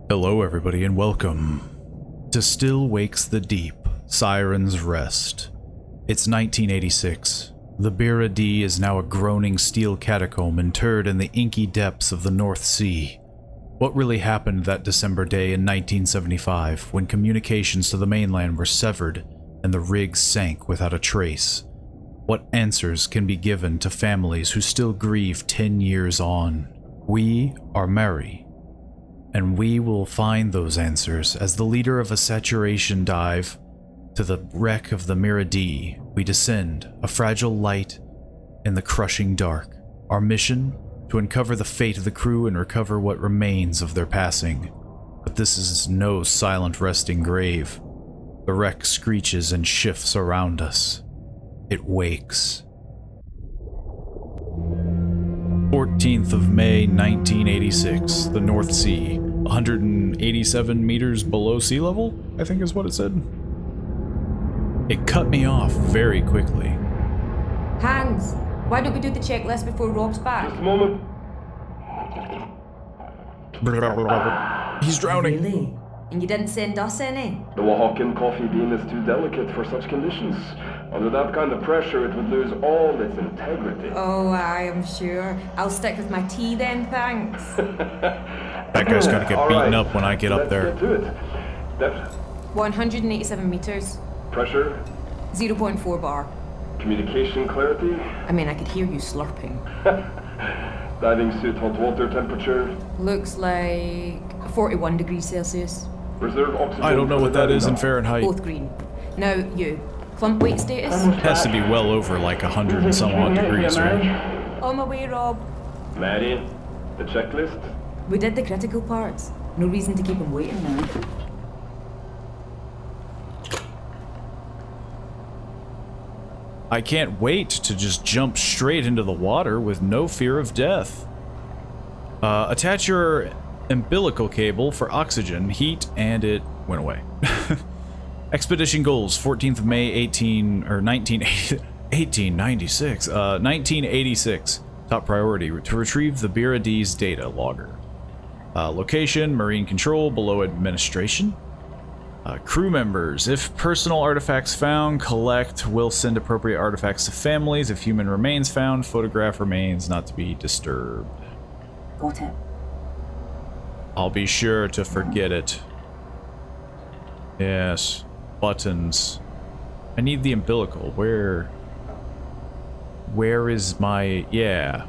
Hello everybody and welcome to Still Wakes the Deep, Siren's Rest. It's 1986. The Beira D is now a groaning steel catacomb interred in the inky depths of the North Sea. What really happened that December day in 1975 when communications to the mainland were severed and the rig sank without a trace? What answers can be given to families who still grieve 10 years on? We are Mhairi, and we will find those answers as the leader of a saturation dive to the wreck of the Beira D. We descend, a fragile light in the crushing dark. Our mission? To uncover the fate of the crew and recover what remains of their passing. But this is no silent resting grave. The wreck screeches and shifts around us. It wakes. 14th of May, 1986, the North Sea, 187 meters below sea level, I think is what it said. It cut me off very quickly. Hans, why don't we do the checklist before Rob's back? Just a moment. He's drowning. Really? And you didn't send us any? The Oaxacan coffee bean is too delicate for such conditions. Under that kind of pressure, it would lose all its integrity. Oh, I am sure. I'll stick with my tea then, thanks. That guy's gonna get beaten up when I get up there. Let's get to it. Depth, 187 meters, pressure, 0.4 bar. communication clarity, I mean, I could hear you slurping. diving suit hot water temperature, Looks like 41 degrees Celsius. reserve oxygen. I don't know what that is in enough. Fahrenheit. Both green. Now, you. Clump weight status? It has to be well over like 100 and some odd degrees, right? On my way, Rob. Mhairi, the checklist. We did the critical parts. No reason to keep him waiting now. I can't wait to just jump straight into the water with no fear of death. Attach your umbilical cable for oxygen, heat, and it went away. Expedition goals, 14th of May, 1986. Top priority, to retrieve the Beira D's data logger. Location, marine control, below administration. Crew members, if personal artifacts found, collect, will send appropriate artifacts to families. If human remains found, photograph remains not to be disturbed. Got it. I'll be sure to forget it. Yes. Buttons. I need the umbilical. Where is my... Yeah.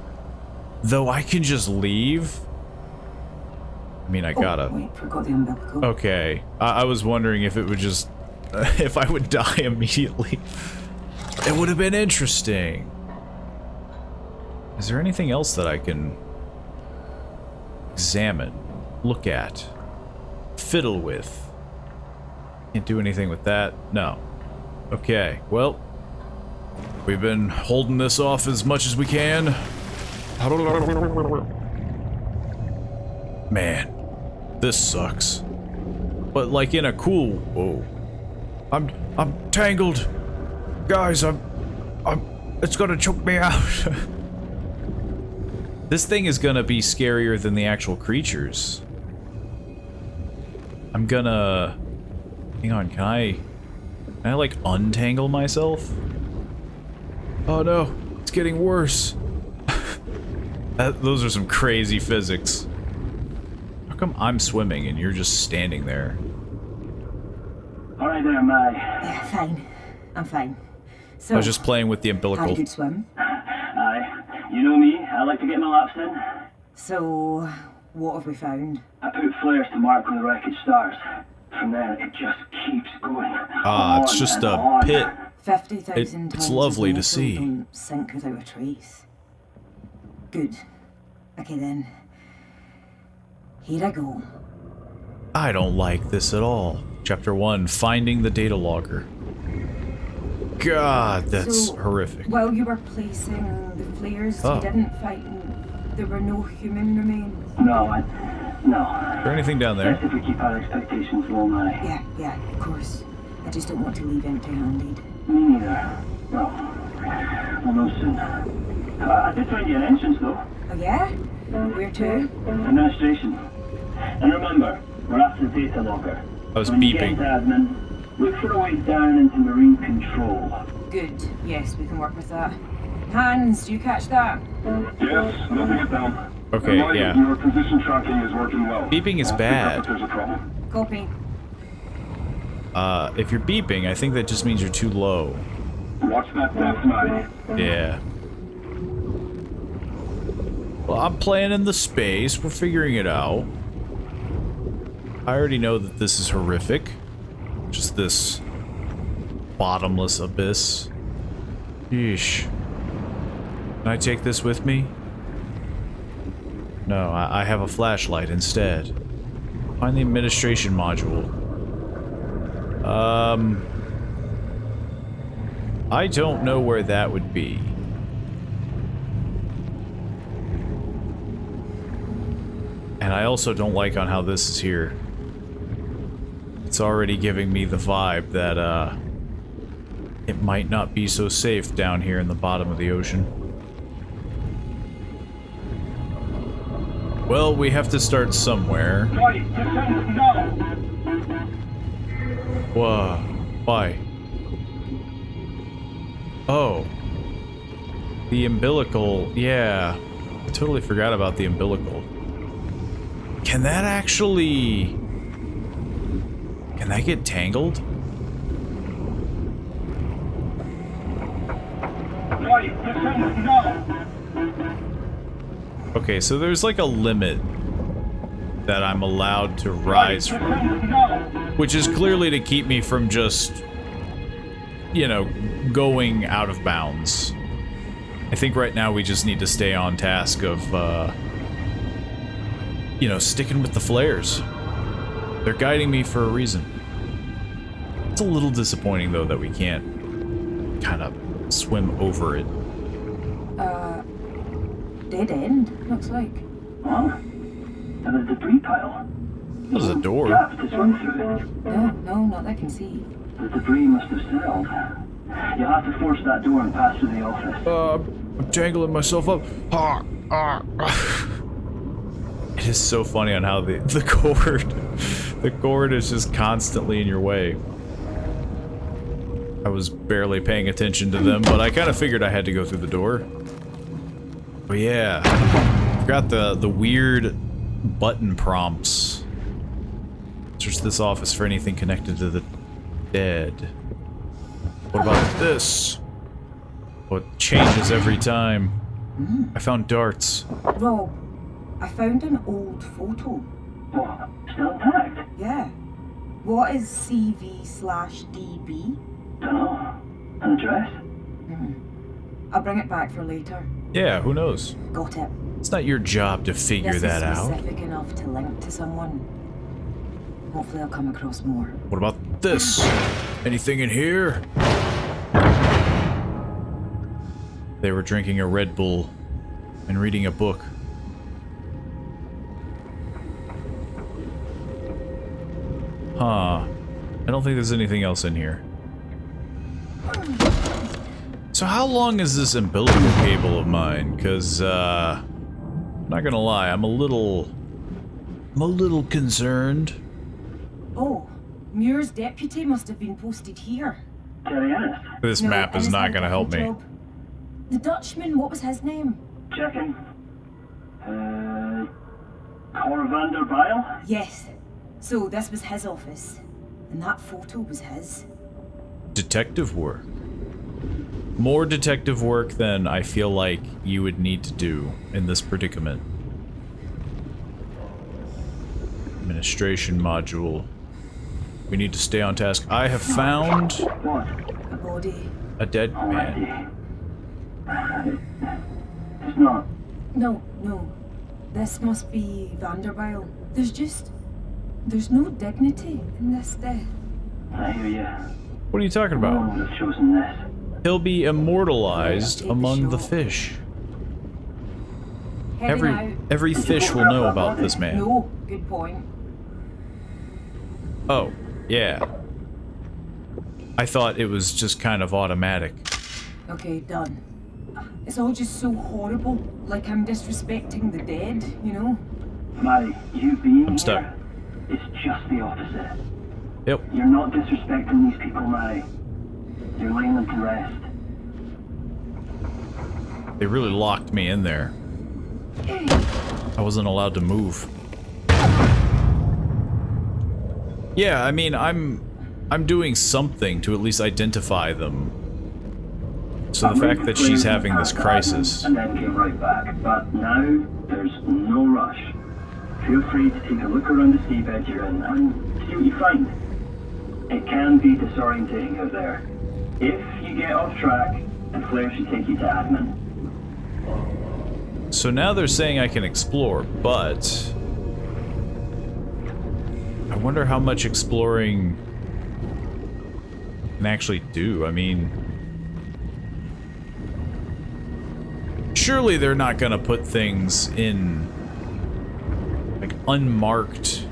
Though I can just leave? I mean, I gotta... Oh, wait, forgot the umbilical. Okay. I was wondering if it would just... if I would die immediately. It would have been interesting. Is there anything else that I can... examine? Look at? Fiddle with? Can't do anything with that? No. Okay, well... we've been holding this off as much as we can. Man. This sucks. But like in a cool... Whoa. I'm tangled. Guys, it's gonna choke me out. This thing is gonna be scarier than the actual creatures. I'm gonna... Hang on, can I like untangle myself? Oh no, it's getting worse. Those are some crazy physics. How come I'm swimming and you're just standing there? Alright there, Mai. Yeah, fine. I'm fine. So, I was just playing with the umbilical. had a good swim. Aye. You know me, I like to get my laps in. So, what have we found? I put flares to mark when the wreckage starts. From there, it just keeps going. It's on just and a on. pit. 50,000 It's tons lovely of to metal see. don't sink without a trace. Good. Okay then. Here I go. I don't like this at all. Chapter 1, Finding the Data Logger. God, that's So, horrific. While you were placing the flares, Oh. you didn't find there were no human remains? No. Is there anything down there? Best if we keep our expectations low, Mai. Yeah, of course. I just don't want to leave empty-handed. Me neither. Well, we'll know soon. I did find you an entrance, though. Oh yeah? Where to? Administration. And remember, We're after the data logger. I was When you get beeping. into admin, look for a way down into marine control. Good. Yes, we can work with that. Hans, do you catch that? Yes, nothing is down. Okay, yeah. Your position tracking is working well. Beeping is I'll pick up bad. if there's a problem. Copy. If you're beeping, I think that just means you're too low. Watch that depth, Mhairi. Yeah. Well, I'm playing in the space. We're figuring it out. I already know that this is horrific. Just this bottomless abyss. Yeesh. Can I take this with me? No, I have a flashlight instead. Find the administration module. I don't know where that would be. And I also don't like on how this is here. It's already giving me the vibe that, it might not be so safe down here in the bottom of the ocean. Well, we have to start somewhere. Right, descend now! Whoa. Why? Oh. The umbilical. Yeah. I totally forgot about the umbilical. Can that actually... Can that get tangled? Right, descend now! Okay, so there's like a limit that I'm allowed to rise from. Descend now! Which is clearly to keep me from just, you know, going out of bounds. I think right now we just need to stay on task of, you know, sticking with the flares. They're guiding me for a reason. It's a little disappointing, though, that we can't kind of swim over it. Dead end, looks like. Huh? And a debris pile. There's a door. Gaps to swim through. No, not that I can see. The debris must have settled. You'll have to force that door and pass through the office. I'm tangling myself up. It is so funny on how the cord is just constantly in your way. I was barely paying attention to them, but I kind of figured I had to go through the door. But yeah, forgot the weird button prompts. Search this office for anything connected to the dead. What about this? What changes every time? I found darts. Rob, I found an old photo. What? Still intact? Yeah. What is CV/DB? Dunno. An address? I'll bring it back for later. Yeah, who knows? Got it. It's not your job to figure This that is out. specific enough to link to someone. Hopefully I'll come across more. What about this? Anything in here? They were drinking a Red Bull and reading a book. Huh. I don't think there's anything else in here. So how long is this umbilical cable of mine? Because, I'm not gonna lie, I'm a little concerned. Oh, Muir's deputy must have been posted here. Terry Ennis. This No, map is Ennis not had a gonna help me. job. The Dutchman, what was his name? Checking. Cor van der Bijl? Yes. So this was his office. And that photo was his. Detective work. More detective work than I feel like you would need to do in this predicament. Administration module. We need to stay on task. I have found What? A body. a dead man. Already. It's not. No. This must be Vanderbilt. There's no dignity in this death. I hear you. What are you talking No about? one would have chosen this. He'll be immortalized Take the among the shot. fish. Heading out. Every fish will know about this man. No, good point. Oh, yeah. I thought it was just kind of automatic. Okay, done. It's all just so horrible. Like I'm disrespecting the dead, you know? Mhairi, you being I'm stuck. here, It's just the opposite. Yep. You're not disrespecting these people, Mhairi. You're laying them to rest. They really locked me in there. I wasn't allowed to move. Yeah, I mean, I'm doing something to at least identify them. So the fact that she's having this crisis. And then came right back. But now there's no rush. Feel free to take a look around the seabed you're in and see what you find. It can be disorientating out there. If you get off track, the flare should take you to admin. So now they're saying I can explore, but I wonder how much exploring can actually do. I mean, surely they're not gonna put things in like unmarked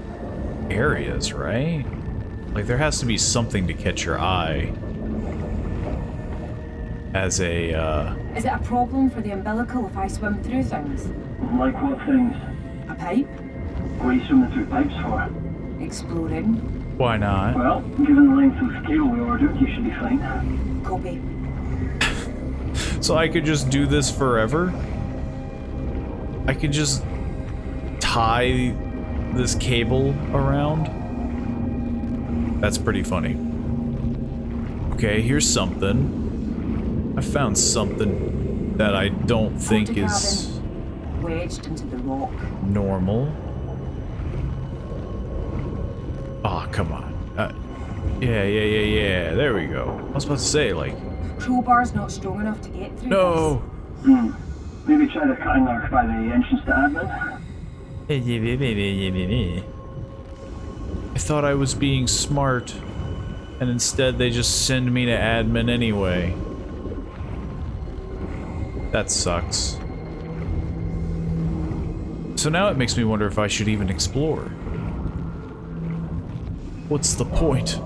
areas, right? Like there has to be something to catch your eye as a Is it a problem for the umbilical if I swim through things? Like what things? A pipe? What are you swimming through pipes for? Exploring? why not? Well, given the length of cable we ordered, you should be fine. Copy. So I could just do this forever? I could just tie this cable around? That's pretty funny. Okay, here's something. I found something that I don't think is wedged into the rock. normal. Oh, come on. Yeah. There we go. I was about to say, like... Crowbar's not strong enough to get through No! Maybe try the cutting arc by the entrance to admin. I thought I was being smart, and instead they just send me to admin anyway. That sucks. So now it makes me wonder if I should even explore. What's the point?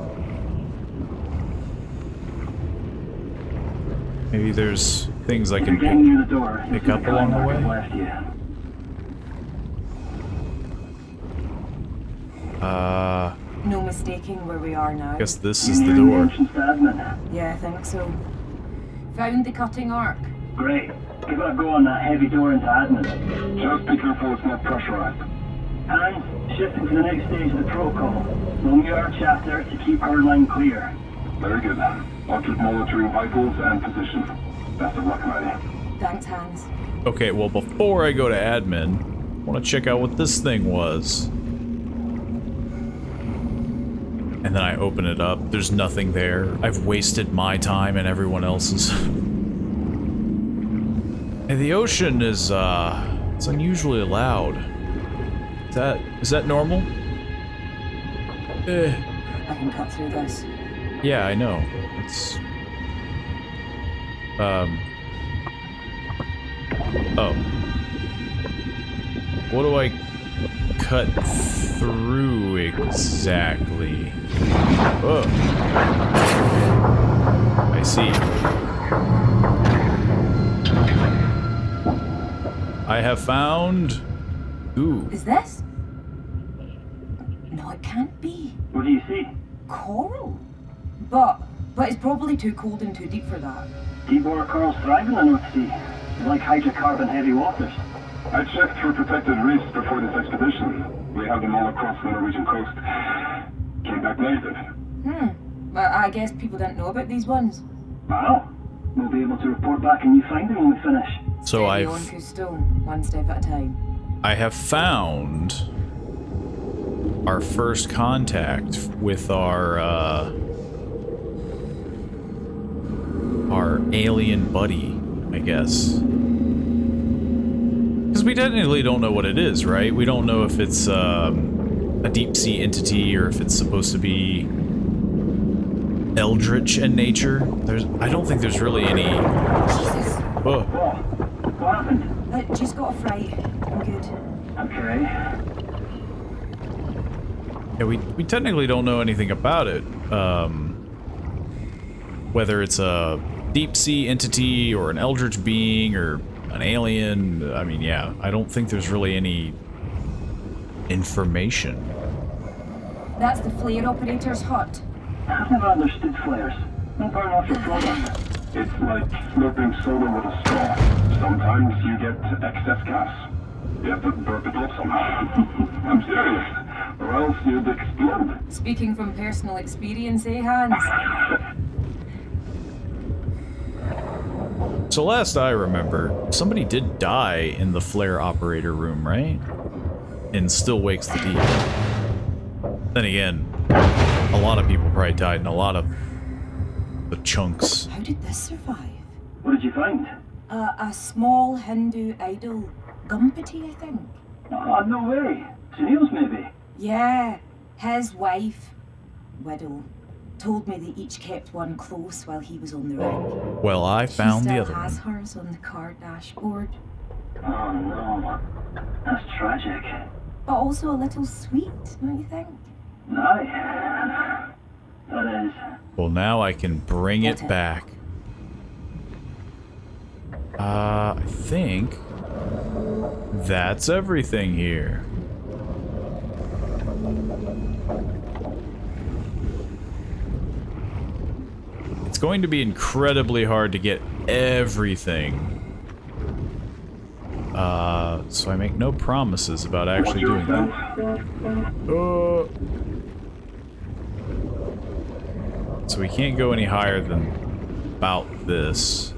Maybe there's things I can Getting near the door. pick up along the way? Left you. No mistaking where we are now. Guess this You is the nearing door. entrance to admin? Yeah, I think so. Found the cutting arc. Great. Give it a go on that heavy door into admin. Just be careful it's not pressurized. And shifting to the next stage of the protocol. We'll mute our chapter to keep our line clear. Very good. I'll keep monitoring vitals and position. Best of luck, Mhairi. Thanks, Hans. Okay, well, before I go to admin, I want to check out what this thing was. And then I open it up. There's nothing there. I've wasted my time and everyone else's. And the ocean is, it's unusually loud. Is that normal? I can cut through this. Yeah, I know. It's... Oh. What do I cut through exactly? Oh. I see. I have found... Ooh. Is this? No, it can't be. What do you see? Coral? But it's probably too cold and too deep for that. Deepwater corals thrive in the North Sea. They like hydrocarbon heavy waters. I checked for protected reefs before this expedition. We have them all across the Norwegian coast. Came back negative. But I guess people didn't know about these ones. Wow. We'll be able to report back a new finding when we finish. So Steady on, Cousteau, one step at a time. I have found our first contact with our alien buddy, I guess. Because we technically don't know what it is, right? We don't know if it's a deep sea entity or if it's supposed to be eldritch in nature. I don't think there's really any... Jesus! Oh. What happened? Just got a fright. I'm good. Okay. Yeah, we technically don't know anything about it. Whether it's a deep sea entity or an eldritch being or an alien. I mean, yeah, I don't think there's really any information. That's the flare operator's hut. I've never understood flares. They burn off your product. It's like slurping soda with a straw. Sometimes you get excess gas. You have to burp it off somehow. I'm serious. Or else you'd explode. Speaking from personal experience, eh, Hans? So last I remember, somebody did die in the flare operator room, right? And still wakes the deep. Then again, a lot of people probably died in a lot of the chunks. How did this survive? What did you find? A small Hindu idol. Gumpati, I think. Oh, no way. Sunil's maybe. Yeah, his wife, widow, told me they each kept one close while he was on the rig. Well, I found the She other still has one. hers on the car dashboard. Oh no. That's tragic. But also a little sweet, don't you think? Aye. That is. Well, now I can bring it back. I think that's everything here. It's going to be incredibly hard to get everything. So I make no promises about actually doing that. So we can't go any higher than about this.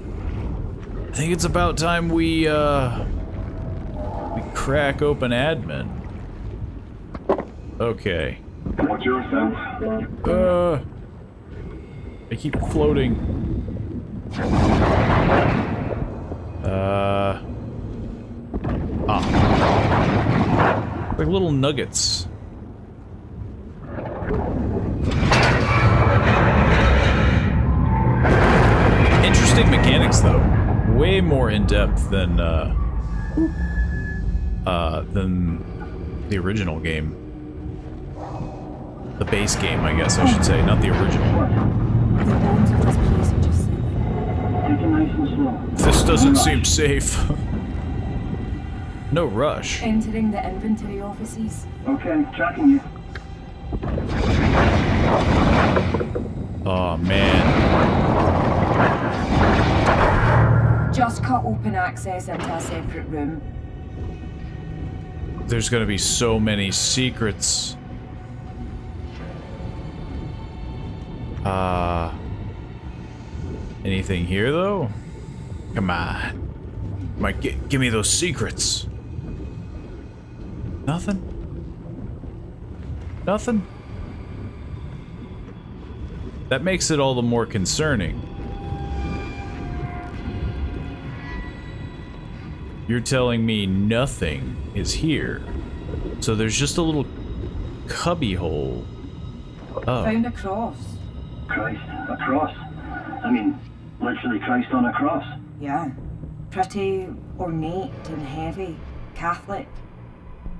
I think it's about time we crack open admin. Okay. What's your sense? I keep floating. Like little nuggets. Interesting mechanics, though. Way more in depth than the original game. The base game, I guess I should say, not the original. The bones of this place are just sitting. Take it nice and slow. This doesn't seem safe. No rush. Entering the inventory offices. Okay, tracking you. Oh man. Just cut open access into a separate room. There's gonna be so many secrets. Anything here though? Come on. Come on, give me those secrets. Nothing? Nothing? That makes it all the more concerning. You're telling me nothing is here. So there's just a little cubby hole. Oh. Found a cross. Christ, a cross. I mean, literally Christ on a cross. Yeah. Pretty ornate and heavy. Catholic.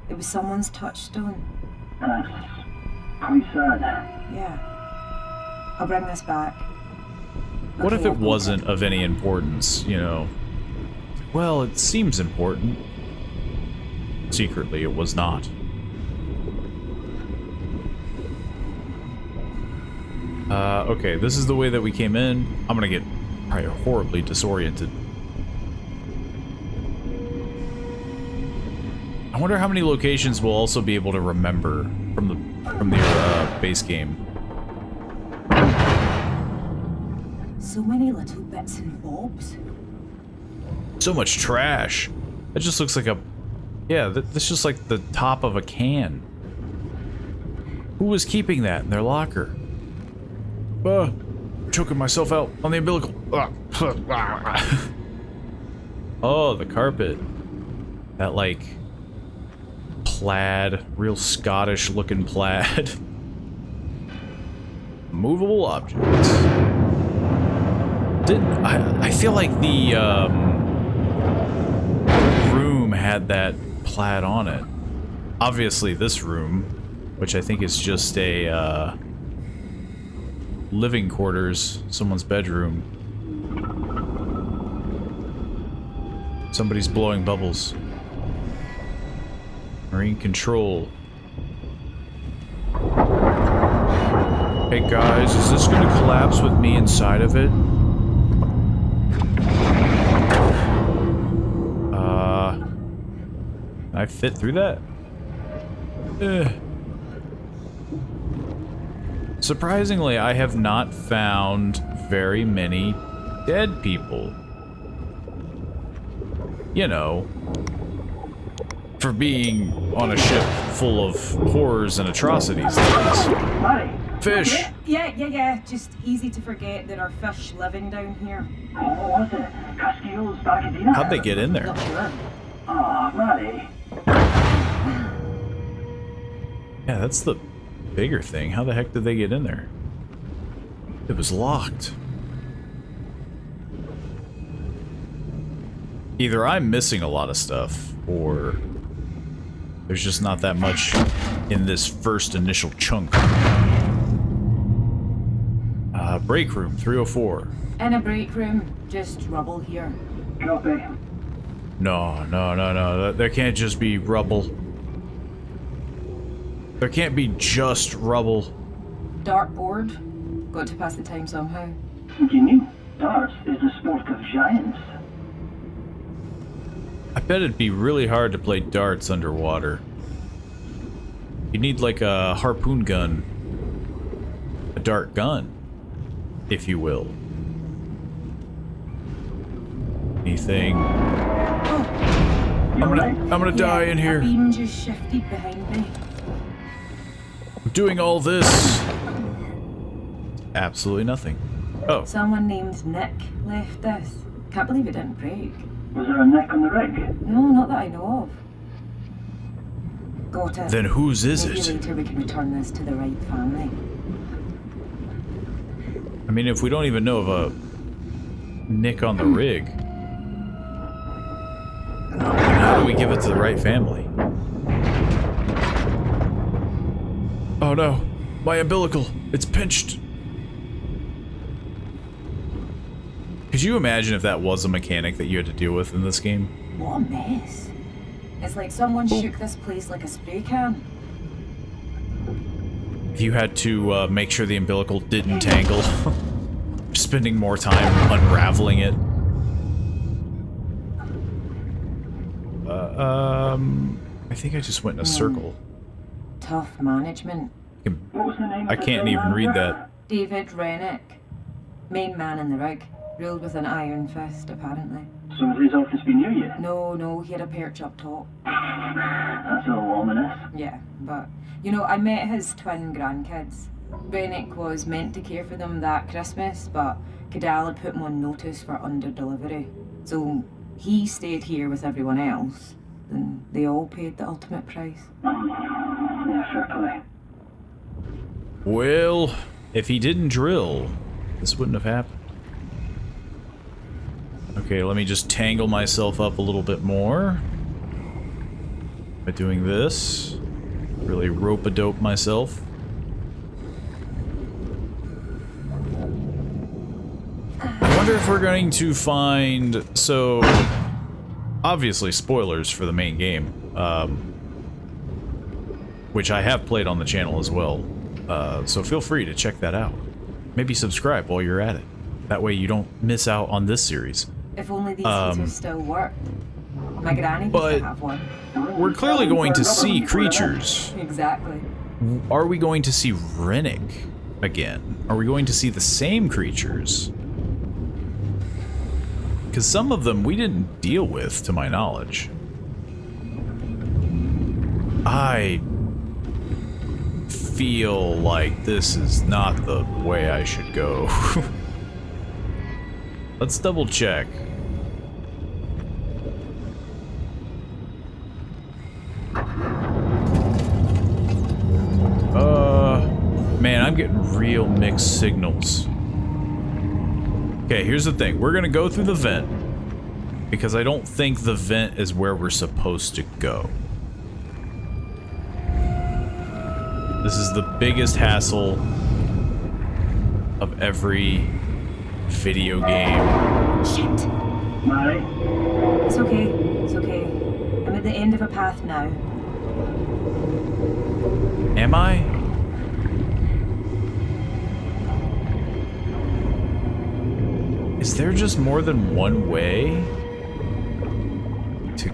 It was someone's touchstone. That's quite sad. Yeah. I'll bring this back. What if Okay, it wasn't of any importance, you know? Well, it seems important. Secretly, it was not. Okay, this is the way that we came in. I'm gonna get probably horribly disoriented. I wonder how many locations we'll also be able to remember from the base game. So many little bits and bobs. So much trash. It just looks like a... Yeah, that's just like the top of a can. Who was keeping that in their locker? Choking myself out on the umbilical. Oh, the carpet. That, like, plaid, real Scottish looking plaid. Movable objects. I feel like the room had that plaid on it. Obviously this room, which I think is just a living quarters, someone's bedroom. Somebody's blowing bubbles. Marine control. Hey guys, is this gonna collapse with me inside of it? Can I fit through that? Surprisingly, I have not found very many dead people. You know, for being on a ship full of horrors and atrocities. Fish! Yeah. Just easy to forget there are fish living down here. How'd they get in there? Not sure. Mhairi. Yeah, that's the bigger thing. How the heck did they get in there? It was locked. Either I'm missing a lot of stuff, or there's just not that much in this first initial chunk. Break room, 304. In a break room, just rubble here. Copy. No. There can't just be rubble. There can't be just rubble. Dartboard. Got to pass the time somehow. You knew darts is the sport of giants. I bet it'd be really hard to play darts underwater. You need like a harpoon gun. A dart gun, if you will. Anything. Oh, I'm gonna die in a here. beam just shifted behind me. I'm doing all this. Absolutely nothing. Oh. Someone named Nick left this. Can't believe it didn't break. Was there a neck on the rig? No, not that I know of. Got it. Then whose is Maybe it? later we can return this to the right family. I mean, if we don't even know of a nick on the rig, then how do we give it to the right family? Oh no, my umbilical, it's pinched. Could you imagine if that was a mechanic that you had to deal with in this game? What a mess. It's like someone shook this place like a spray can. If you had to make sure the umbilical didn't tangle, spending more time unraveling it. I think I just went in a circle. Tough management. What was the name I of the can't even villain? read that. David Rennick. Main man in the rig. Ruled with an iron fist, apparently. So has his office been near you? No, he had a perch up top. That's a little ominous. Yeah, but, you know, I met his twin grandkids. Rennick was meant to care for them that Christmas, but Cadal had put him on notice for under-delivery. So he stayed here with everyone else, and they all paid the ultimate price. Yeah, fair play. Well, if he didn't drill, this wouldn't have happened. Okay, let me just tangle myself up a little bit more by doing this. Really rope-a-dope myself. I wonder if we're going to find... So, obviously spoilers for the main game, which I have played on the channel as well. So feel free to check that out. Maybe subscribe while you're at it. That way you don't miss out on this series. If only these heaters still worked. My granny used but- to have one. We're clearly going to see creatures. Exactly. Are we going to see Rennick again? Are we going to see the same creatures? Because some of them we didn't deal with, to my knowledge. I feel like this is not the way I should go. Let's double check. Man, I'm getting real mixed signals. Okay, here's the thing. We're gonna go through the vent because I don't think the vent is where we're supposed to go. This is the biggest hassle of every video game. Shit. Mhairi? It's okay. It's okay. I'm at the end of a path now. Am I? Is there just more than one way to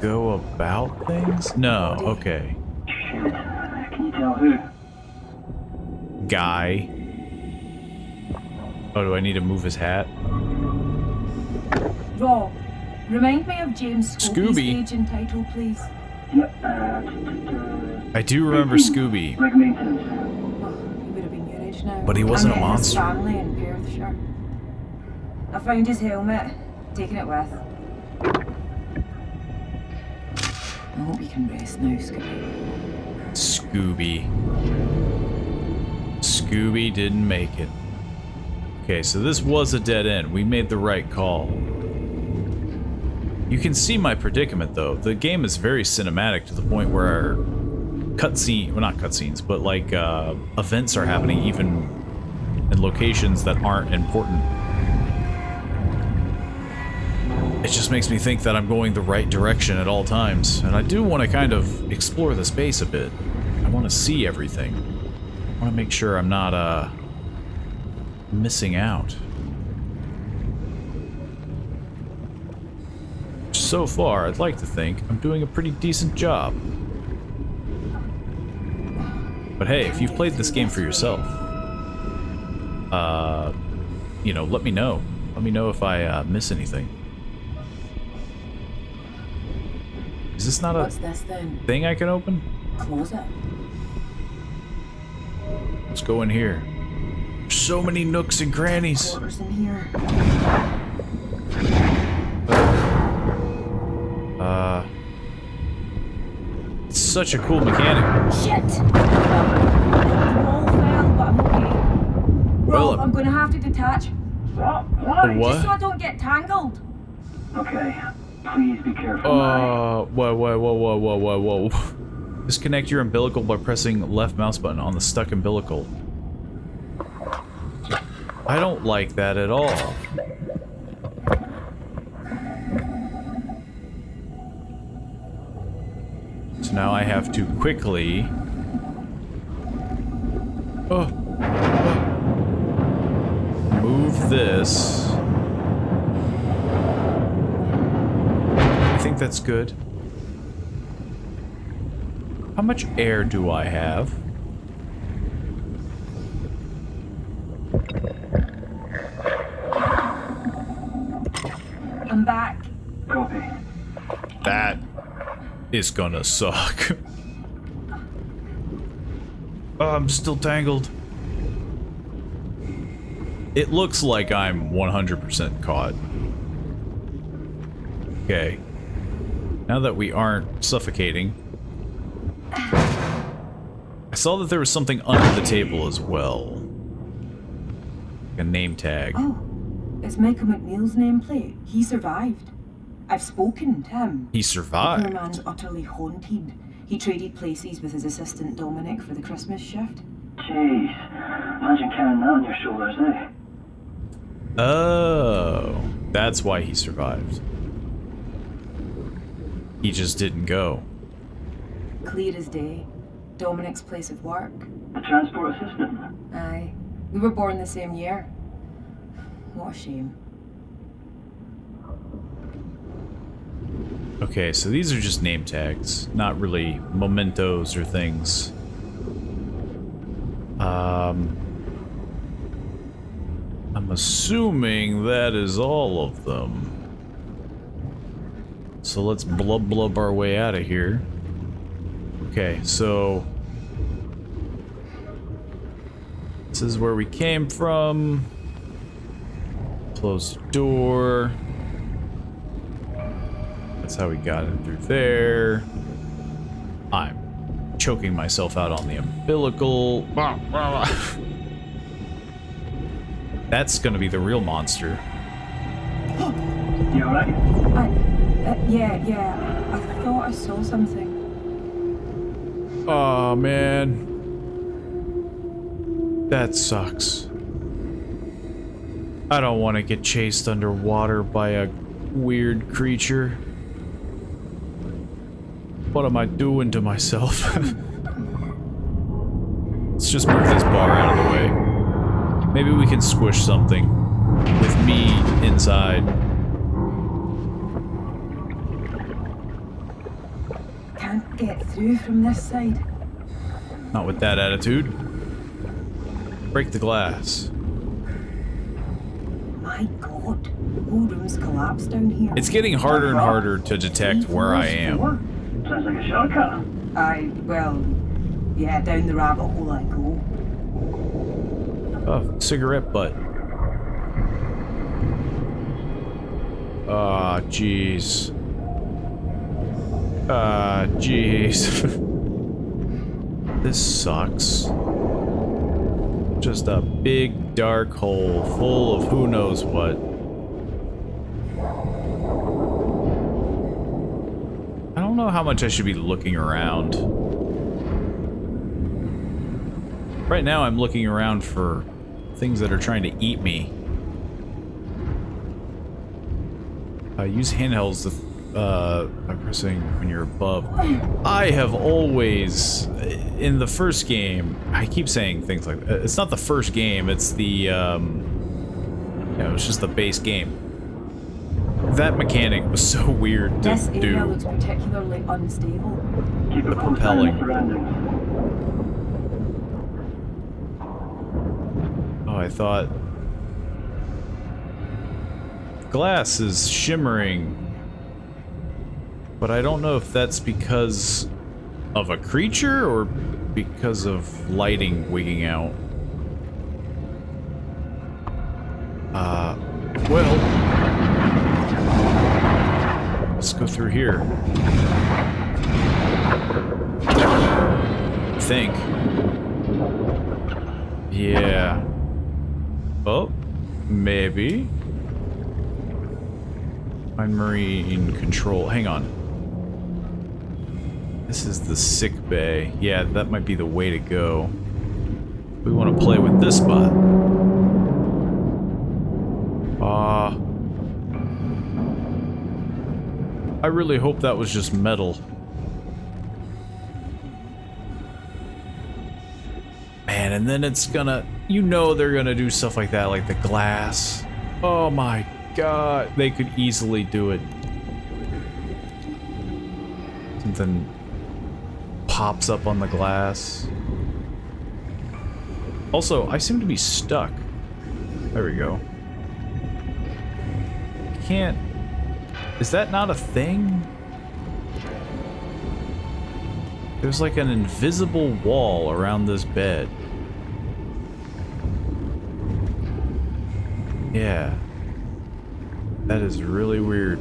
go about things? No, okay. Shit. Can you tell who? Guy. Oh, do I need to move his hat? Rob, remind me of James Scobie's Scooby. age and title, please. Yep. I do remember Scooby. Rig maintenance. Oh, he would have been your age now. But he wasn't a I met monster. His family in Perthshire. I found his helmet, taking it with. I hope you can rest now, Scooby. Scooby didn't make it. Okay, so this was a dead end. We made the right call. You can see my predicament, though. The game is very cinematic to the point where cutscene, well, not cutscenes, but like events are happening even in locations that aren't important. It just makes me think that I'm going the right direction at all times, and I do want to kind of explore the space a bit. I want to see everything. I want to make sure I'm not missing out. So far, I'd like to think I'm doing a pretty decent job. But hey, if you've played this game for yourself, you know, let me know. Let me know if I miss anything. Is this not What's a this then? thing I can open? Closet. Let's go in here. There's so many nooks and crannies. Quarters in here. It's such a cool mechanic. Shit! The wall fell, but I'm okay. Well, Rob, I'm gonna have to detach. What? Just so I don't get tangled. Okay. Please be careful, Mhairi. Whoa. Disconnect your umbilical by pressing left mouse button on the stuck umbilical. I don't like that at all. So now I have to quickly... move this. I think that's good. How much air do I have? I'm back. Copy. That is gonna suck. Oh, I'm still tangled. It looks like I'm 100% caught. Okay. Now that we aren't suffocating. I saw that there was something under the table as well. Like a name tag. Oh, it's Michael McNeil's nameplate. He survived. I've spoken to him. He The survived. poor man's utterly haunted. He traded places with his assistant Dominic for the Christmas shift. Jeez. Imagine carrying that on your shoulders, eh? Oh, that's why he survived. He just didn't go. Clear as day. Dominic's place of work. The transport assistant. Aye. We were born the same year. What a shame. Okay, so these are just name tags, not really mementos or things. I'm assuming that is all of them. So let's blub our way out of here. Okay, so this is where we came from. Close the door. That's how we got in through there. I'm choking myself out on the umbilical. That's gonna be the real monster. You alright? Yeah. I thought I saw something. Oh man. That sucks. I don't want to get chased underwater by a weird creature. What am I doing to myself? Let's just move this bar out of the way. Maybe we can squish something. with me inside. Can't get through from this side. Not with that attitude. Break the glass. My god, whole room's collapsed down here. It's getting harder and harder to detect where I am. Sounds like a shortcut. Well, yeah, down the rabbit hole I go. Oh, cigarette butt. Ah, jeez. Ah, jeez. This sucks. Just a big dark hole full of who knows what. I don't know how much I should be looking around. Right now I'm looking around for things that are trying to eat me. Use handhelds by pressing when you're above. I have always, in the first game, I keep saying things like that. It's not the first game, it's the, it's just the base game. That mechanic was so weird to This area do. looks particularly unstable. Keep a close eye on the surroundings. Oh, I thought... glass is shimmering. But I don't know if that's because of a creature or because of lighting wigging out. Well... let's go through here. I think. Yeah. Oh, maybe. Find Mhairi in control. Hang on. This is the sick bay. Yeah, that might be the way to go. We want to play with this spot. I really hope that was just metal. Man, and then it's gonna... you know they're gonna do stuff like that, like the glass. Oh my god, they could easily do it. Something pops up on the glass. Also, I seem to be stuck. There we go. Can't... is that not a thing? There's like an invisible wall around this bed. Yeah. That is really weird.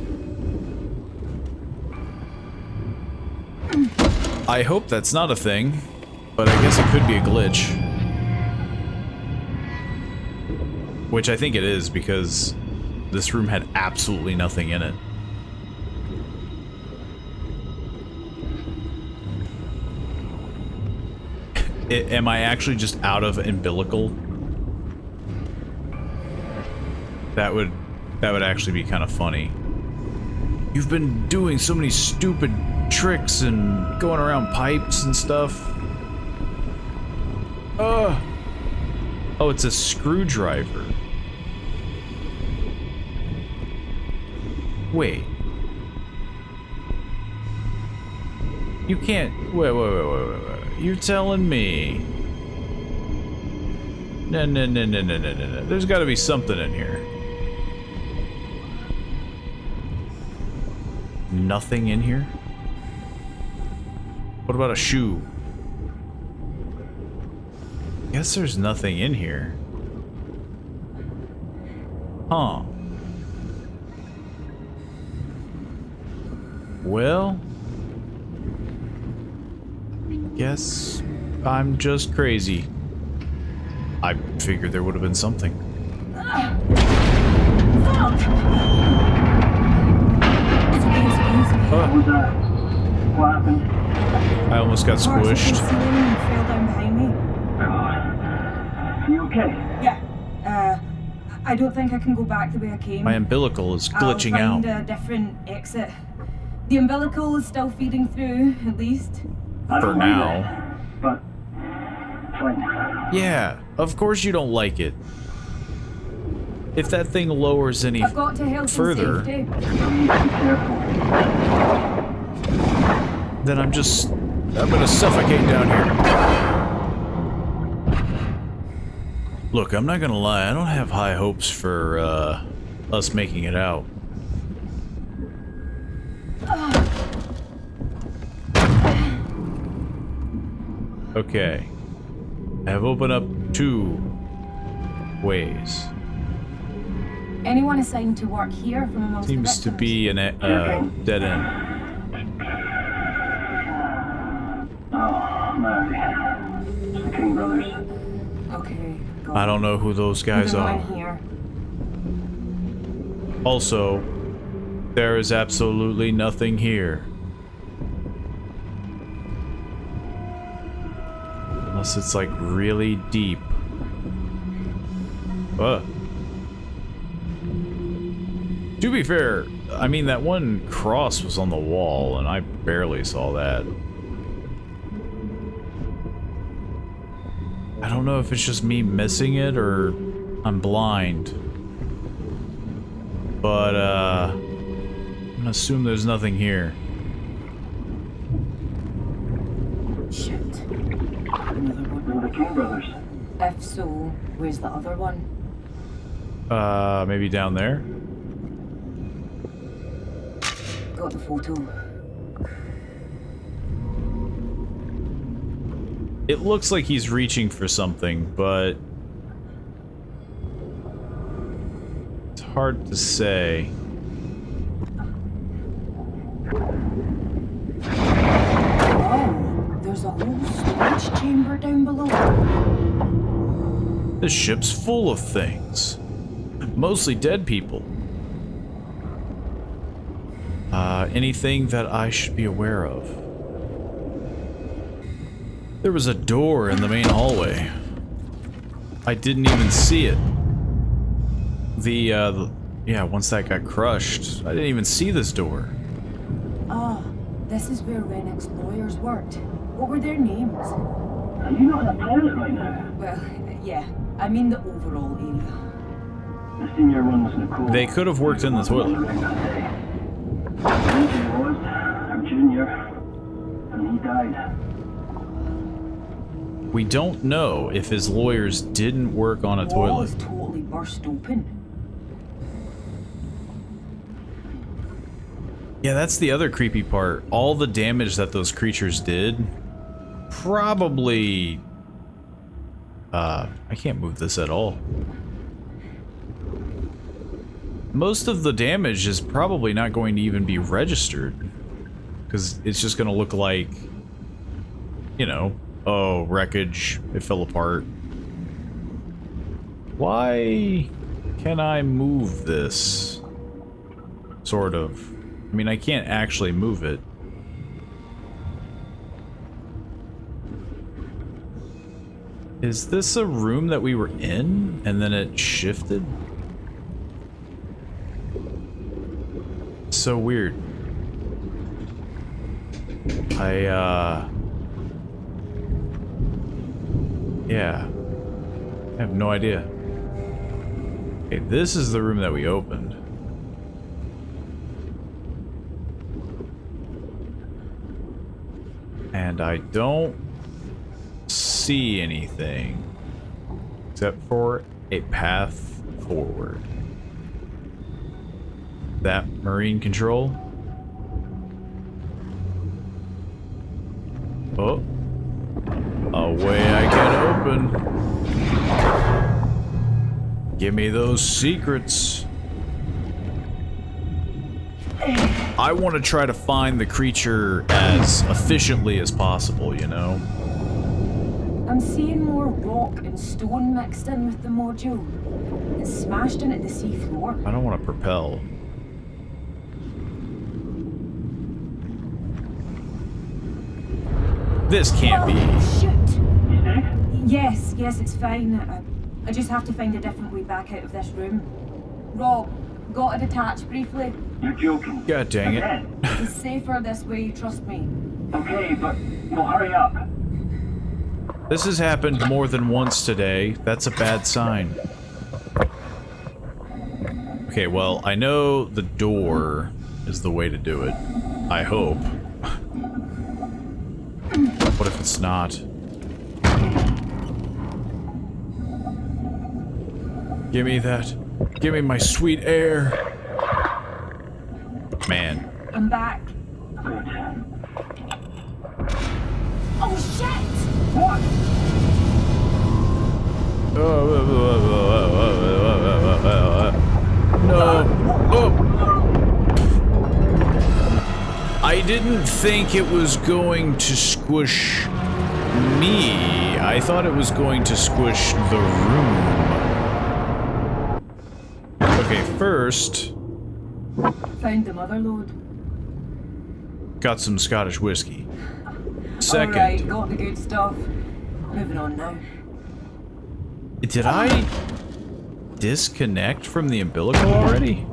I hope that's not a thing, but I guess it could be a glitch. Which I think it is, because this room had absolutely nothing in it. Am I actually just out of umbilical? That would actually be kind of funny. You've been doing so many stupid tricks and going around pipes and stuff. Oh, it's a screwdriver. Wait. You can't... Wait. You're telling me... No. There's gotta be something in here. Nothing in here? What about a shoe? Guess there's nothing in here. Huh. Well... guess I'm just crazy. I figured there would have been something. What was that? What happened? I almost got squished. Fell down behind me. Are you okay? Yeah. I don't think I can go back the way I came. My umbilical is glitching I'll out. find a different exit. The umbilical is still feeding through, at least. I For don't like now. it, but fine. Yeah, of course you don't like it. if that thing lowers any I've got to health further, and safety. Be careful. then I'm gonna suffocate down here. Look, I'm not gonna lie, I don't have high hopes for us making it out. Okay. I have opened up 2 ways. Anyone assigned to work here from amongst the Seems to victims? be a dead end. Oh, Mhairi. It's the King brothers. Okay, got I don't know who those guys They're not are. in here. Also, there is absolutely nothing here. Unless it's like really deep. To be fair, I mean that one cross was on the wall and I barely saw that. I don't know if it's just me missing it or I'm blind. But I'm gonna assume there's nothing here. Shit. Another one. They're the King brothers. If so, where's the other one? Maybe down there? Got the photo. It looks like he's reaching for something, but it's hard to say. Oh, there's a whole storage chamber down below. This ship's full of things. Mostly dead people. Anything that I should be aware of? There was a door in the main hallway. I didn't even see it. Yeah, once that got crushed, I didn't even see this door. Ah, this is where Rennick's lawyers worked. What were their names? Are you not in a toilet right now? Well, yeah, I mean the overall area. The senior one was Nicole. They could have worked in the toilet. Andrew was our junior, and he died. We don't know if his lawyers didn't work on a Wall is toilet. totally burst open. Yeah, that's the other creepy part. All the damage that those creatures did, probably... I can't move this at all. Most of the damage is probably not going to even be registered. Because it's just going to look like, you know, oh, wreckage, it fell apart. Why can I move this? Sort of. I mean, I can't actually move it. Is this a room that we were in and then it shifted? So weird. Yeah. I have no idea. Okay, this is the room that we opened. And I don't see anything except for a path forward. That marine control. Oh. A way I can open. Give me those secrets. I want to try to find the creature as efficiently as possible, you know? I'm seeing more rock and stone mixed in with the module. It's smashed into the sea floor. I don't want to propel. This can't be. Oh, shit! You dead? Yes, it's fine. I just have to find a different way back out of this room. Rob, got to detach briefly. You're joking. God dang it. Again? It's safer this way, trust me. Okay, but we'll hurry up. This has happened more than once today. That's a bad sign. Okay, well, I know the door is the way to do it. I hope. What if it's not? Give me that. Give me my sweet air. Man. I'm back. Oh shit! What? No. Oh. I didn't think it was going to squish me. I thought it was going to squish the room. Okay, first... Found the mother lode. got some Scottish whiskey. Second... Alright, got the good stuff. Moving on now. Did I disconnect from the umbilical already?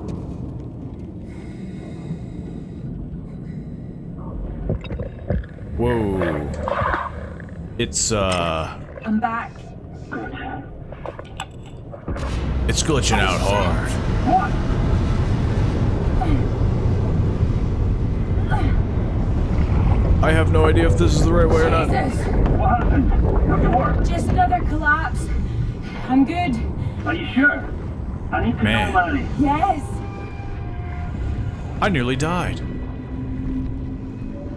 Whoa. It's, I'm back. it's glitching out hard. I have no idea if this is the right way or not. Jesus! What happened? What's the work? Just another collapse. I'm good. Are you sure? I need to Man. know, Mhairi. Yes. I nearly died.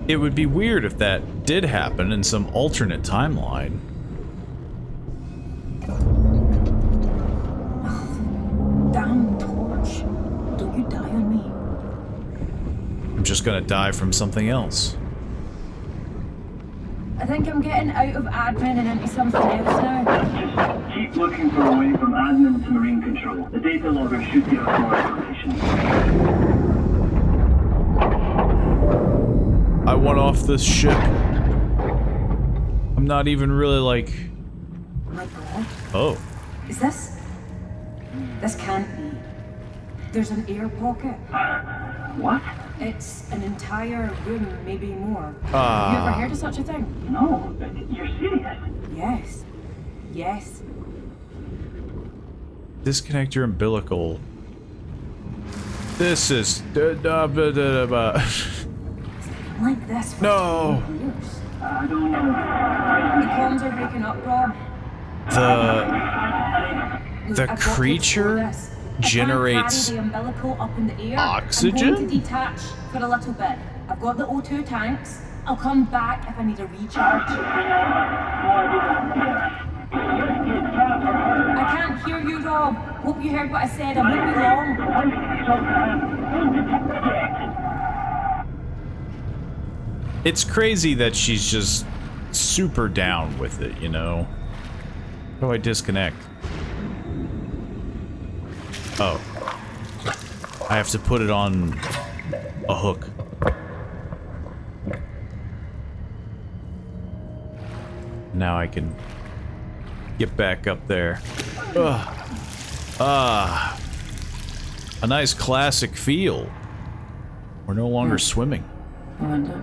It would be weird if that did happen in some alternate timeline. Damn torch. Don't you die on me. I'm just gonna die from something else. I think I'm getting out of admin and into something else now. Just keep looking for a way from admin to marine control. The data logger should give us more information. I want off this ship. I'm not even really like... My God. Oh. Is this? This can't be. There's an air pocket. What? It's an entire room, maybe more. Have you ever heard of such a thing? No, you're serious? Yes. Yes. Disconnect your umbilical. This is... Like this for No. 20 years. I don't know. The comms are breaking up, Rob. Look, The I've got to creature explore this. generates I can't carry the umbilical up in the air. oxygen? I'm going to detach for a little bit. I've got the O2 tanks. I'll come back if I need a recharge. I can't hear you, Rob. Hope you heard what I said. I won't be long. It's crazy that she's just super down with it, you know? How do I disconnect? Oh. I have to put it on a hook. Now I can get back up there. Ugh. Ah. A nice classic feel. We're no longer swimming. I wonder.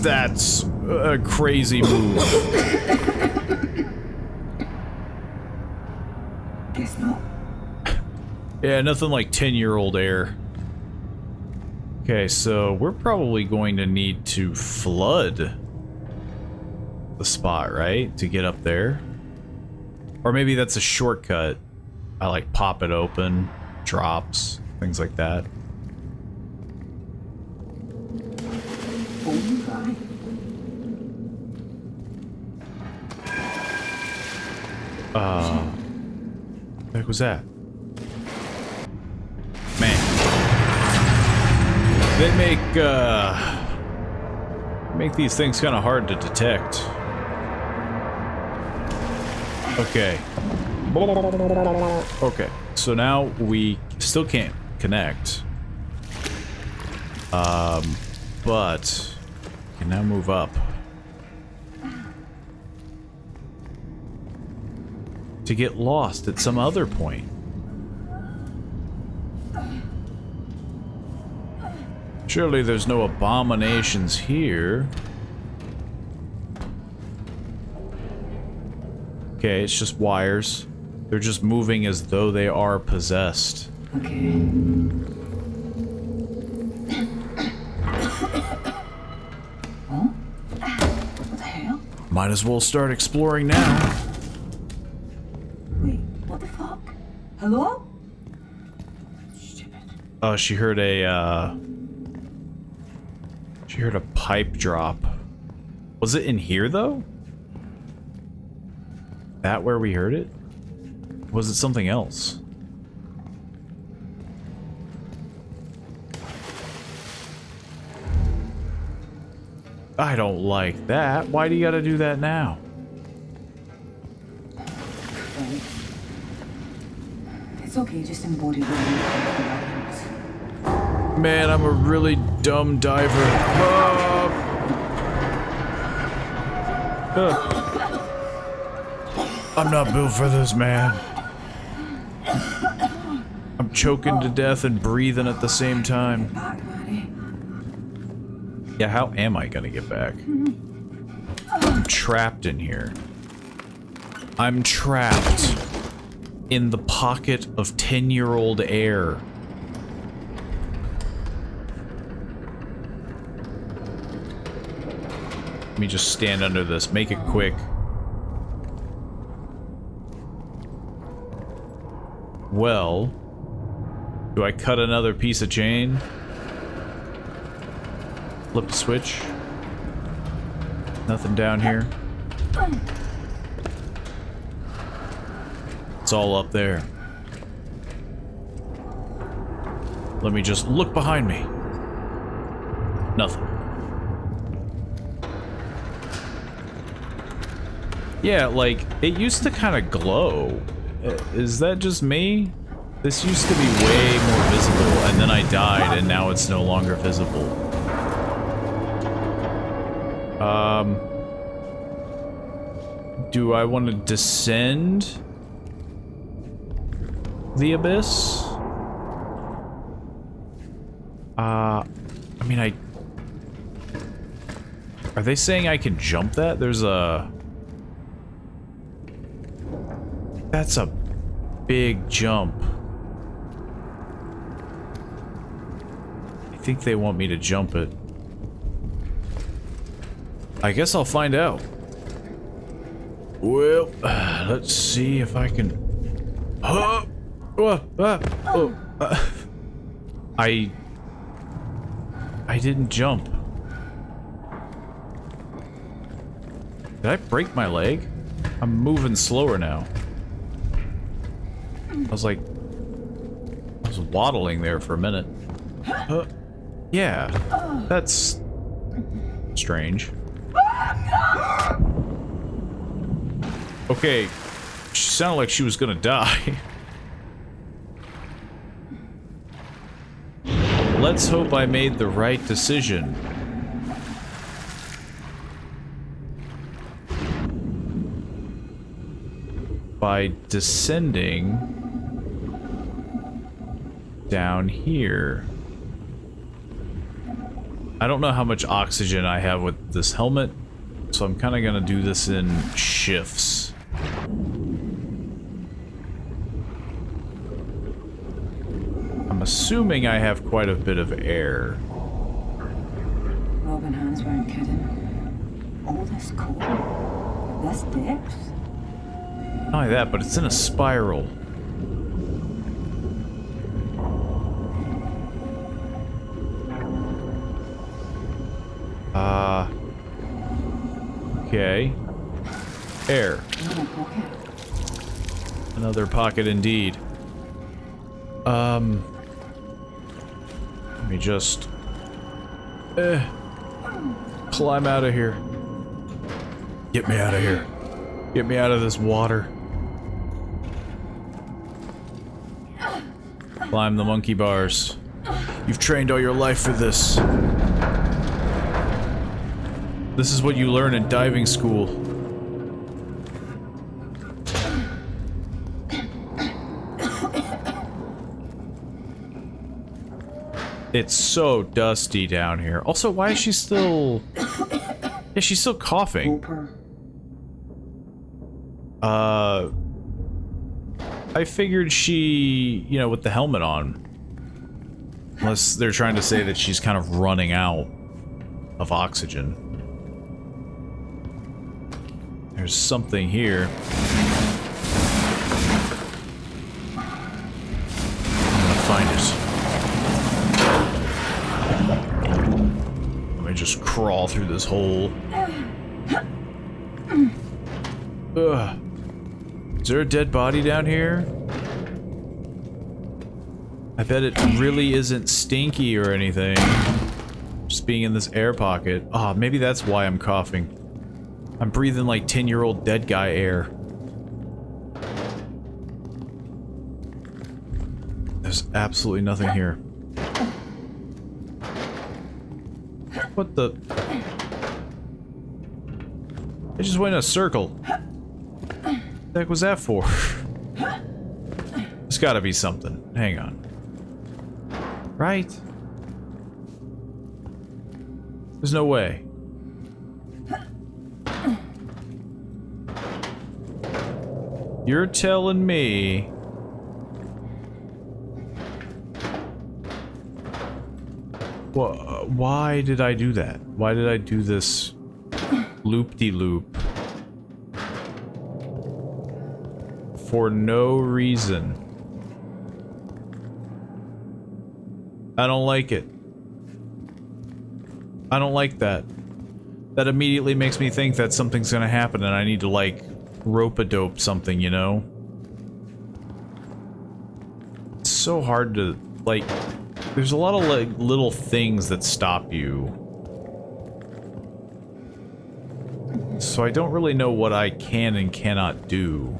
That's a crazy move. Guess not. Yeah, nothing like 10-year-old air. Okay, so we're probably going to need to flood the spot, right? To get up there. Or maybe that's a shortcut. I like pop it open, drops, things like that. Oh, right. What the heck was that? Man. They make these things kind of hard to detect. Okay. Okay, so now we still can't connect. But we can now move up. To get lost at some other point. Surely there's no abominations here. Okay, it's just wires. They're just moving as though they are possessed. Okay. Oh? What the hell? Might as well start exploring now. Wait, what the fuck? Hello? Stupid. Oh, she heard a pipe drop. Was it in here, though? That where we heard it? Was it something else? I don't like that. Why do you gotta do that now? Right. It's okay, just embody the Man, I'm a really dumb diver. I'm not built for this, man. I'm choking to death and breathing at the same time. back, Mhairi. Yeah, how am I gonna get back? I'm trapped in here. I'm trapped in the pocket of 10-year-old air. Let me just stand under this. Make it quick. Well, do I cut another piece of chain? Flip the switch. Nothing down here. It's all up there. Let me just look behind me. Nothing. Yeah, like, it used to kind of glow. Is that just me? This used to be way more visible, and then I died, and now it's no longer visible. Do I want to descend the abyss? I mean, are they saying I can jump that? There's a... That's a big jump. I think they want me to jump it. I guess I'll find out. Well, let's see if I can... I didn't jump. Did I break my leg? I'm moving slower now. I was waddling there for a minute. Yeah, that's strange. Okay, she sounded like she was gonna die. Let's hope I made the right decision. By descending down here. I don't know how much oxygen I have with this helmet, so I'm kind of gonna do this in shifts. I'm assuming I have quite a bit of air. Rob and Hans weren't kidding. All this cold, this depth. Not only that, but it's in a spiral. Okay. Air. Another pocket indeed. Let me just... climb out of here. Get me out of here. Get me out of this water. Climb the monkey bars. You've trained all your life for this. This is what you learn in diving school. It's so dusty down here. Also, why is she still... Yeah, she's still coughing. I figured she, you know, with the helmet on. Unless they're trying to say that she's kind of running out of oxygen. There's something here. I'm gonna find it. Let me just crawl through this hole. Ugh. Is there a dead body down here? I bet it really isn't stinky or anything. Just being in this air pocket. Ah, maybe that's why I'm coughing. I'm breathing like 10-year-old dead guy air. There's absolutely nothing here. What the? I just went in a circle. What the heck was that for? There's gotta be something. Hang on. Right? There's no way. You're telling me... Why did I do that? Why did I do this loop-de-loop? For no reason. I don't like it. I don't like that. That immediately makes me think that something's gonna happen and I need to, like, rope-a-dope something, you know? It's so hard to, like... There's a lot of, like, little things that stop you. So I don't really know what I can and cannot do.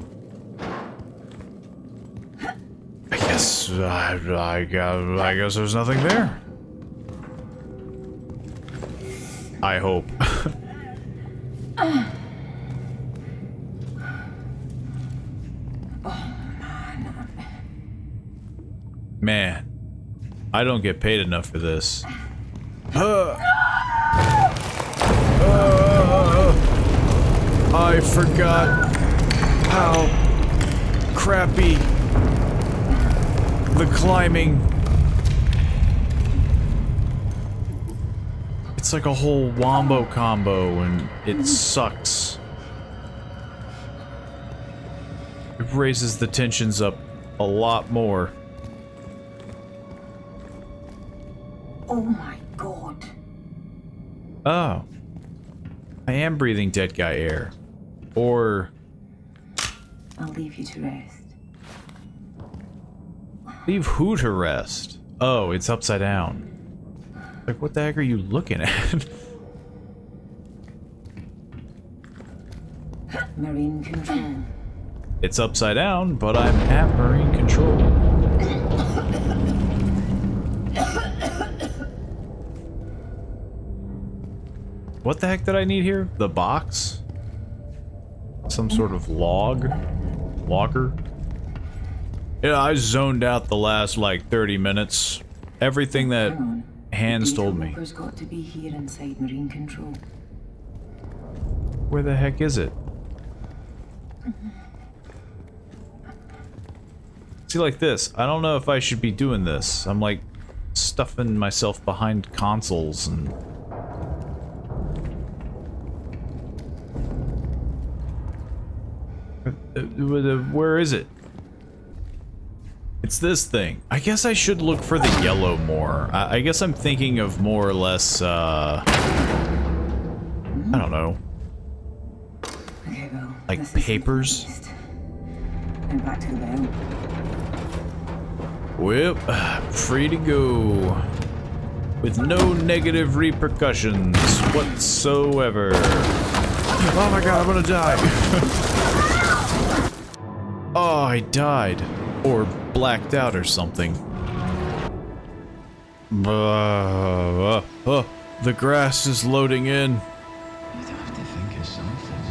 I guess there's nothing there. I hope. Man, I don't get paid enough for this. I forgot how crappy the climbing. It's like a whole wombo combo and it sucks. It raises the tensions up a lot more. Oh my god. Oh. I am breathing dead guy air. Or... I'll leave you to rest. Leave who to rest? Oh, it's upside down. Like, what the heck are you looking at? Marine control. It's upside down, but I'm at marine control. What the heck did I need here? The box? Some sort of logger? Yeah, I zoned out the last, like, 30 minutes. Everything that Hans told me. Walker's got to be here inside marine control. Where the heck is it? See, like this. I don't know if I should be doing this. I'm, like, stuffing myself behind consoles and... Where is it? It's this thing. I guess I should look for the yellow more. I guess I'm thinking of more or less, I don't know. Okay, well, like this is papers? And back to the bell. Well, free to go. With no negative repercussions whatsoever. Oh my god, I'm gonna die. Oh, I died. Or blacked out or something. The grass is loading in. You'd have to think of something.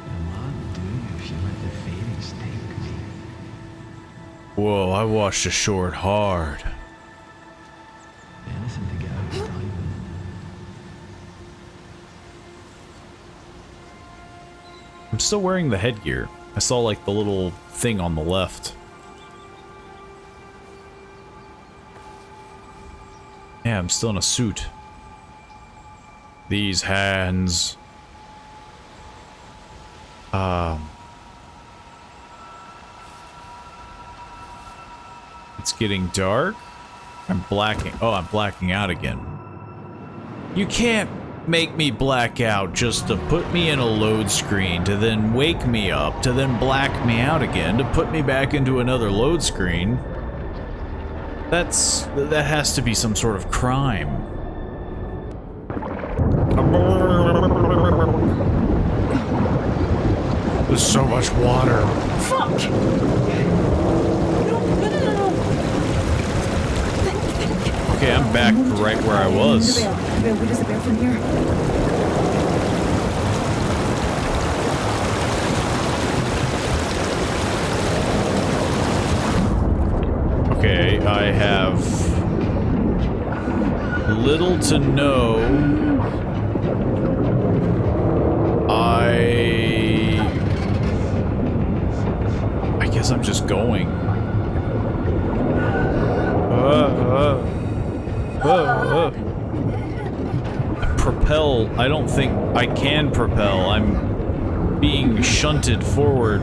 You might do if you let the fairies take me. Whoa, I washed ashore hard. Anything to get out of diving. I'm still wearing the headgear. I saw like the little thing on the left. Yeah, I'm still in a suit. These hands. It's getting dark. I'm blacking out again. You can't make me black out just to put me in a load screen, to then wake me up, to then black me out again, to put me back into another load screen. That has to be some sort of crime. There's so much water. Fuck! No. Okay, I'm back right where I was. The bell. Where does the bell from here? Okay, I have little to no. I guess I'm just going. Propel. I don't think I can propel. I'm being shunted forward.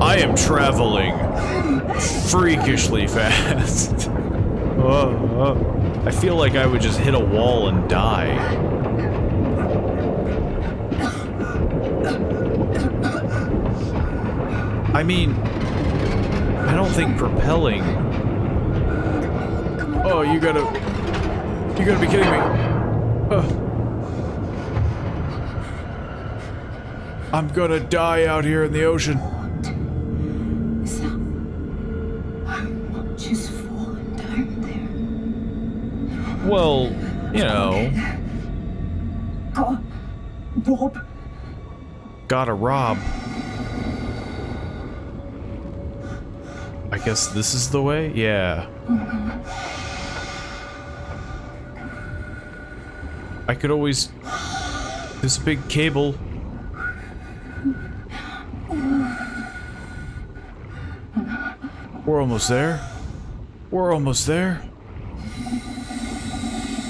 I am traveling freakishly fast. I feel like I would just hit a wall and die. I mean, I don't think propelling. Oh, you gotta be kidding me. I'm gonna die out here in the ocean. Is that how much is falling down there? Well, you know. Rob. Gotta rob. I guess this is the way? Yeah. I could always... This big cable. We're almost there. We're almost there.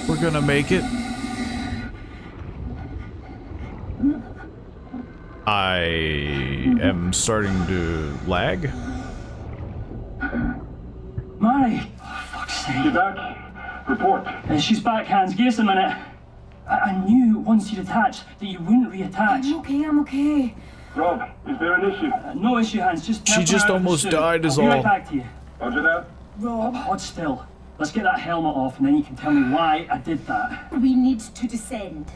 We're gonna make it. I am starting to lag. Mhairi! Fuck's sake. You back? Report. She's back, Hans. Give us a minute. I knew once you'd attached that you wouldn't reattach. I'm okay. Rob, is there an issue? No issue, Hans. Just She just almost died is I'll be all. right back to you. Roger that. Rob, Hold still. Let's get that helmet off and then you can tell me why I did that. we need to descend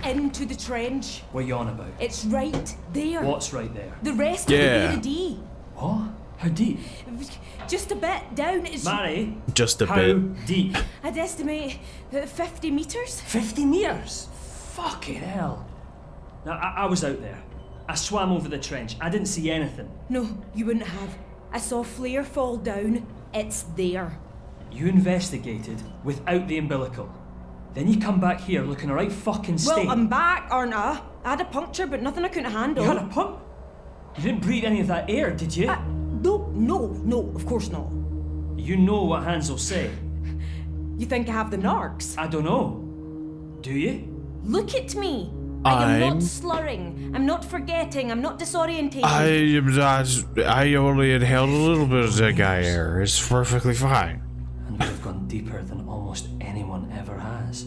into the trench. What are you on about? It's right there. What's right there? The rest Yeah. of the Beira D. What? How deep? Just a bit down. It's Mhairi? Just a How bit. deep? I'd estimate 50 meters. 50 meters? Fucking hell. Now, I was out there. I swam over the trench. I didn't see anything. No, you wouldn't have. I saw Flare fall down. It's there. You investigated without the umbilical. Then you come back here looking a right fucking state. Well, I'm back, aren't I? I had a puncture, but nothing I couldn't handle. You had a pump? You didn't breathe any of that air, did you? No, of course not. You know what Hans will say. You think I have the narcs? I don't know. Do you? Look at me. I am I'm- not slurring. I'm not forgetting. I'm not disorientating. I only inhaled a little bit of that guy air. It's perfectly fine. And we've gone deeper than almost anyone ever has.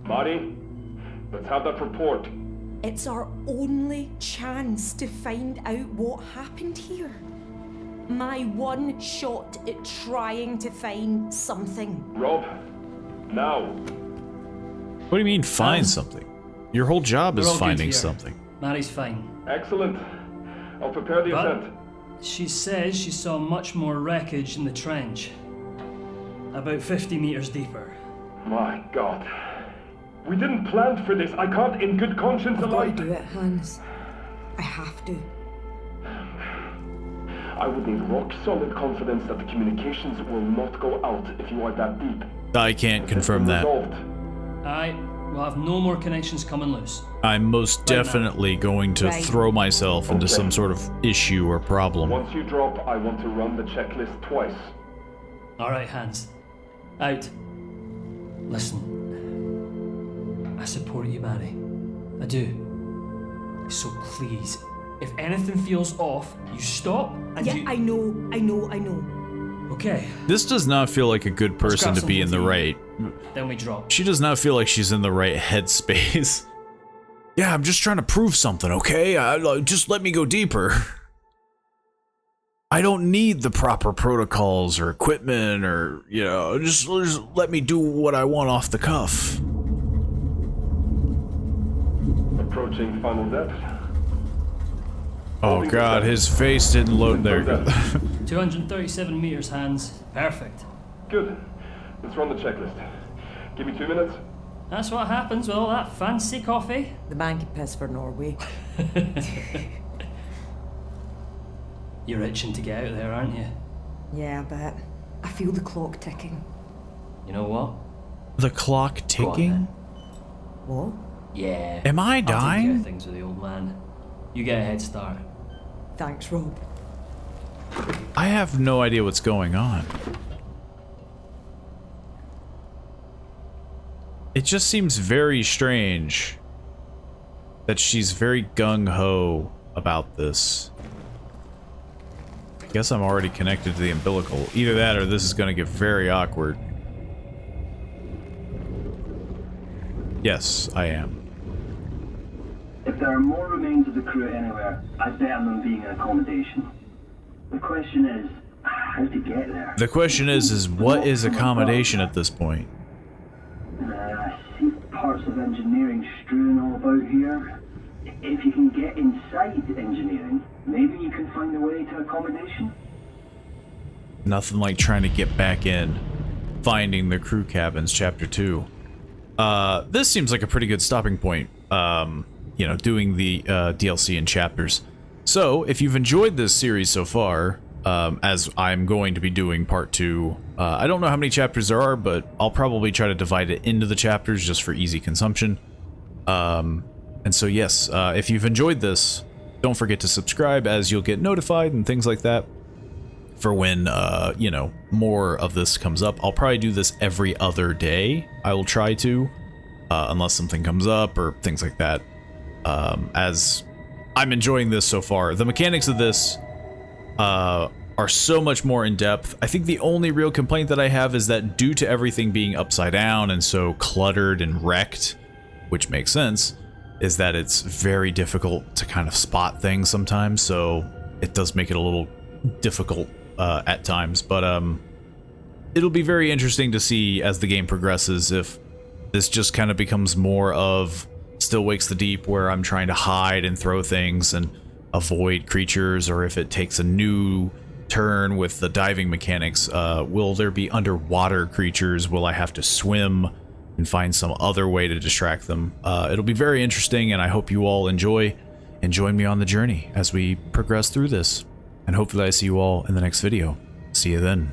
Mhairi, let's have that report. It's our only chance to find out what happened here. My one shot at trying to find something. Rob, now. What do you mean find something? Your whole job We're is all good finding here. something. Mary's fine. Excellent. I'll prepare the But ascent. she says she saw much more wreckage in the trench. About 50 meters deeper. My God. We didn't plan for this. I can't in good conscience I've got allow... to do it, Hans. I have to. I would need rock-solid confidence that the communications will not go out if you are that deep. I can't confirm that. Resolved. Aye, we'll have no more connections coming loose. I'm most definitely going to Right. throw myself into some sort of issue or problem. Once you drop, I want to run the checklist twice. Alright, Hans. Out. Listen. I support you, Mhairi. I do. So please, if anything feels off, you stop and Yeah, you... I know. Okay, This does not feel like a good person grab to be in the something to right. then we drop. She does not feel like she's in the right headspace. Yeah, I'm just trying to prove something, okay? Just let me go deeper. I don't need the proper protocols or equipment or, you know, just let me do what I want off the cuff. Approaching final depth. Oh god, his face didn't load there. 237 meters, Hans. Perfect. Good. Let's run the checklist. Give me 2 minutes. That's what happens with all that fancy coffee. The man can piss for Norway. You're itching to get out there, aren't you? Yeah, I bet. I feel the clock ticking. You know what? The clock Go on, ticking? then. What? Yeah. Am I I'll take care dying? of things with the old man. You get a head start. Thanks, Rob. I have no idea what's going on. It just seems very strange that she's very gung-ho about this. I guess I'm already connected to the umbilical. Either that or this is going to get very awkward. Yes, I am. If there are more remains of the crew anywhere, I'd bet on them being in accommodation. The question is, how to get there? The question is what is accommodation at this point? I see parts of engineering strewn all about here. If you can get inside engineering, maybe you can find a way to accommodation? Nothing like trying to get back in. Finding the crew cabins, chapter 2. This seems like a pretty good stopping point. You know, doing the DLC in chapters. So, if you've enjoyed this series so far, as I'm going to be doing part 2, I don't know how many chapters there are, but I'll probably try to divide it into the chapters just for easy consumption. And so yes, if you've enjoyed this, don't forget to subscribe as you'll get notified and things like that for when, you know, more of this comes up. I'll probably do this every other day. I will try to, unless something comes up or things like that. As I'm enjoying this so far. The mechanics of this are so much more in depth. I think the only real complaint that I have is that due to everything being upside down and so cluttered and wrecked, which makes sense, is that it's very difficult to kind of spot things sometimes, so it does make it a little difficult at times, but it'll be very interesting to see as the game progresses if this just kind of becomes more of Still Wakes the Deep, where I'm trying to hide and throw things and avoid creatures, or if it takes a new turn with the diving mechanics. Will there be underwater creatures? Will I have to swim and find some other way to distract them? It'll be very interesting, and I hope you all enjoy and join me on the journey as we progress through this. And hopefully I see you all in the next video. See you then.